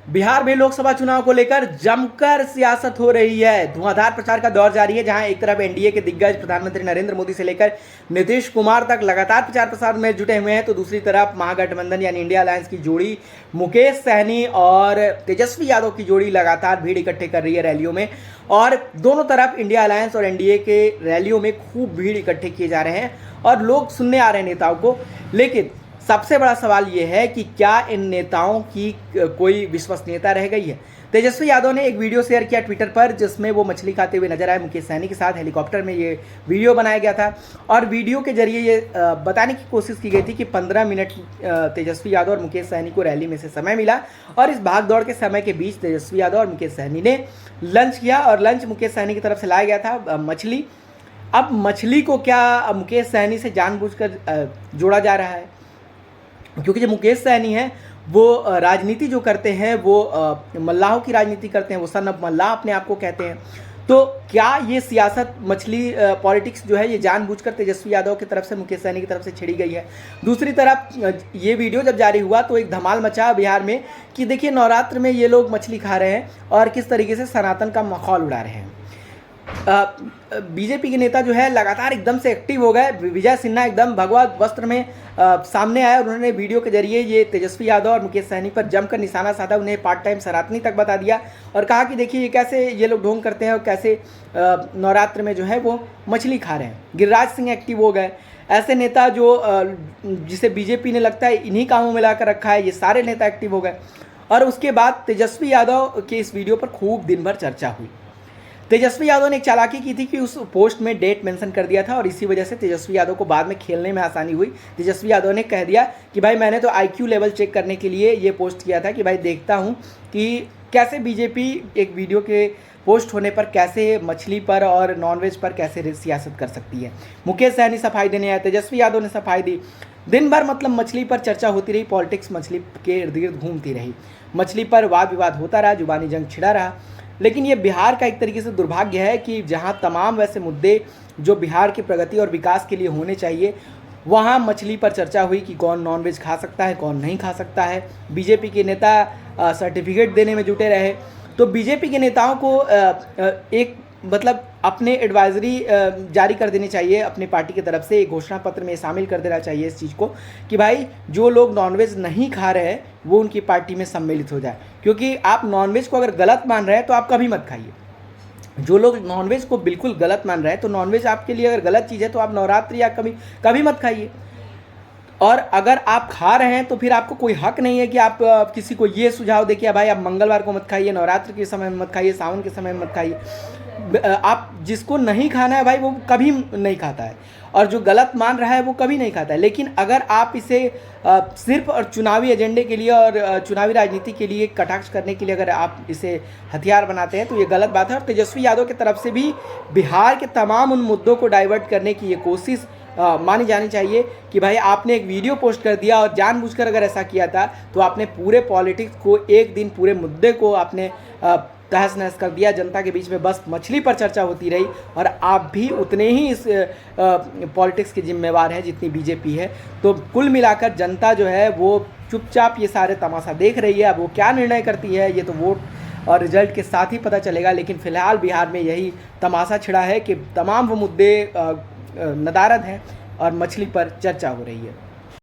बिहार में लोकसभा चुनाव को लेकर जमकर सियासत हो रही है। धुआंधार प्रचार का दौर जारी है, जहां एक तरफ एनडीए के दिग्गज प्रधानमंत्री नरेंद्र मोदी से लेकर नीतीश कुमार तक लगातार प्रचार प्रसार में जुटे हुए हैं, तो दूसरी तरफ महागठबंधन यानी इंडिया अलायंस की जोड़ी मुकेश सहनी और तेजस्वी यादव की जोड़ी लगातार भीड़ इकट्ठे कर रही है रैलियों में। और दोनों तरफ इंडिया अलायंस और एनडीए के रैलियों में खूब भीड़ इकट्ठे किए जा रहे हैं और लोग सुनने आ रहे हैं नेताओं को। लेकिन सबसे बड़ा सवाल यह है कि क्या इन नेताओं की कोई विश्वसनीयता रह गई है। तेजस्वी यादव ने एक वीडियो शेयर किया ट्विटर पर, जिसमें वो मछली खाते हुए नजर आए। मुकेश सहनी के साथ हेलीकॉप्टर में ये वीडियो बनाया गया था और वीडियो के जरिए ये बताने की कोशिश की गई थी कि 15 मिनट तेजस्वी यादव और मुकेश सहनी को रैली में से समय मिला और इस भाग दौड़ के समय के बीच तेजस्वी यादव और मुकेश सहनी ने लंच किया और लंच मुकेश सहनी की तरफ से लाया गया था मछली। अब मछली को क्या मुकेश सहनी से जानबूझकर जोड़ा जा रहा है, क्योंकि जो मुकेश सहनी है वो राजनीति जो करते हैं वो मल्लाहों की राजनीति करते हैं, वो सन ऑफ मल्लाह अपने आप को कहते हैं। तो क्या ये सियासत मछली पॉलिटिक्स जो है ये जानबूझकर तेजस्वी यादव की तरफ से मुकेश सहनी की तरफ से छिड़ी गई है। दूसरी तरफ ये वीडियो जब जारी हुआ तो एक धमाल मचा बिहार में कि देखिए नवरात्र में ये लोग मछली खा रहे हैं और किस तरीके से सनातन का मखौल उड़ा रहे हैं। बीजेपी के नेता जो है लगातार एकदम से एक्टिव हो गए। विजय सिन्हा एकदम भगवा वस्त्र में सामने आए और उन्होंने वीडियो के जरिए ये तेजस्वी यादव और मुकेश सहनी पर जमकर निशाना साधा, उन्हें पार्ट टाइम सनातनी तक बता दिया और कहा कि देखिए ये कैसे ये लोग ढोंग करते हैं और कैसे नवरात्र में जो है वो मछली खा रहे हैं। गिरिराज सिंह एक्टिव हो गए। ऐसे नेता जो जिसे बीजेपी ने लगता है इन्हीं कामों में लाकर रखा है, ये सारे नेता एक्टिव हो गए। और उसके बाद तेजस्वी यादव के इस वीडियो पर खूब दिन भर चर्चा हुई। तेजस्वी यादव ने एक चालाकी की थी कि उस पोस्ट में डेट मेंशन कर दिया था और इसी वजह से तेजस्वी यादव को बाद में खेलने में आसानी हुई। तेजस्वी यादव ने कह दिया कि भाई मैंने तो आईक्यू लेवल चेक करने के लिए ये पोस्ट किया था कि भाई देखता हूँ कि कैसे बीजेपी एक वीडियो के पोस्ट होने पर कैसे मछली पर और नॉनवेज पर कैसे सियासत कर सकती है। मुकेश सहनी सफाई देने आए, तेजस्वी यादव ने सफाई दी। दिन भर मतलब मछली पर चर्चा होती रही, पॉलिटिक्स मछली के इर्द गिर्द घूमती रही, मछली पर वाद विवाद होता रहा, जुबानी जंग छिड़ा रहा। लेकिन ये बिहार का एक तरीके से दुर्भाग्य है कि जहां तमाम वैसे मुद्दे जो बिहार की प्रगति और विकास के लिए होने चाहिए, वहां मछली पर चर्चा हुई कि कौन नॉनवेज खा सकता है, कौन नहीं खा सकता है। बीजेपी के नेता सर्टिफिकेट देने में जुटे रहे। तो बीजेपी के नेताओं को एक मतलब अपने एडवाइजरी जारी कर देनी चाहिए, अपनी पार्टी की तरफ से एक घोषणा पत्र में शामिल कर देना चाहिए इस चीज़ को कि भाई जो लोग नॉनवेज नहीं खा रहे हैं वो उनकी पार्टी में सम्मिलित हो जाए। क्योंकि आप नॉनवेज को अगर गलत मान रहे हैं तो आप कभी मत खाइए। जो लोग नॉनवेज को बिल्कुल गलत मान रहे हैं तो नॉनवेज आपके लिए अगर गलत चीज़ है तो आप नवरात्रि या कभी मत खाइए। और अगर आप खा रहे हैं तो फिर आपको कोई हक नहीं है कि आप किसी को ये सुझाव दें कि भाई आप मंगलवार को मत खाइए, नवरात्र के समय में मत खाइए, सावन के समय में मत खाइए। आप जिसको नहीं खाना है भाई वो कभी नहीं खाता है और जो गलत मान रहा है वो कभी नहीं खाता है। लेकिन अगर आप इसे सिर्फ और चुनावी एजेंडे के लिए और चुनावी राजनीति के लिए कटाक्ष करने के लिए अगर आप इसे हथियार बनाते हैं तो ये गलत बात है। और तेजस्वी यादव की तरफ से भी बिहार के तमाम उन मुद्दों को डाइवर्ट करने की ये कोशिश मानी जानी चाहिए कि भाई आपने एक वीडियो पोस्ट कर दिया और जानबूझकर अगर ऐसा किया था तो आपने पूरे पॉलिटिक्स को एक दिन पूरे मुद्दे को आपने तहस नहस कर दिया। जनता के बीच में बस मछली पर चर्चा होती रही और आप भी उतने ही इस पॉलिटिक्स के जिम्मेवार हैं जितनी बीजेपी है। तो कुल मिलाकर जनता जो है वो चुपचाप ये सारे तमाशा देख रही है। अब वो क्या निर्णय करती है ये तो वोट और रिजल्ट के साथ ही पता चलेगा। लेकिन फिलहाल बिहार में यही तमाशा छिड़ा है कि तमाम वो मुद्दे नदारद हैं और मछली पर चर्चा हो रही है।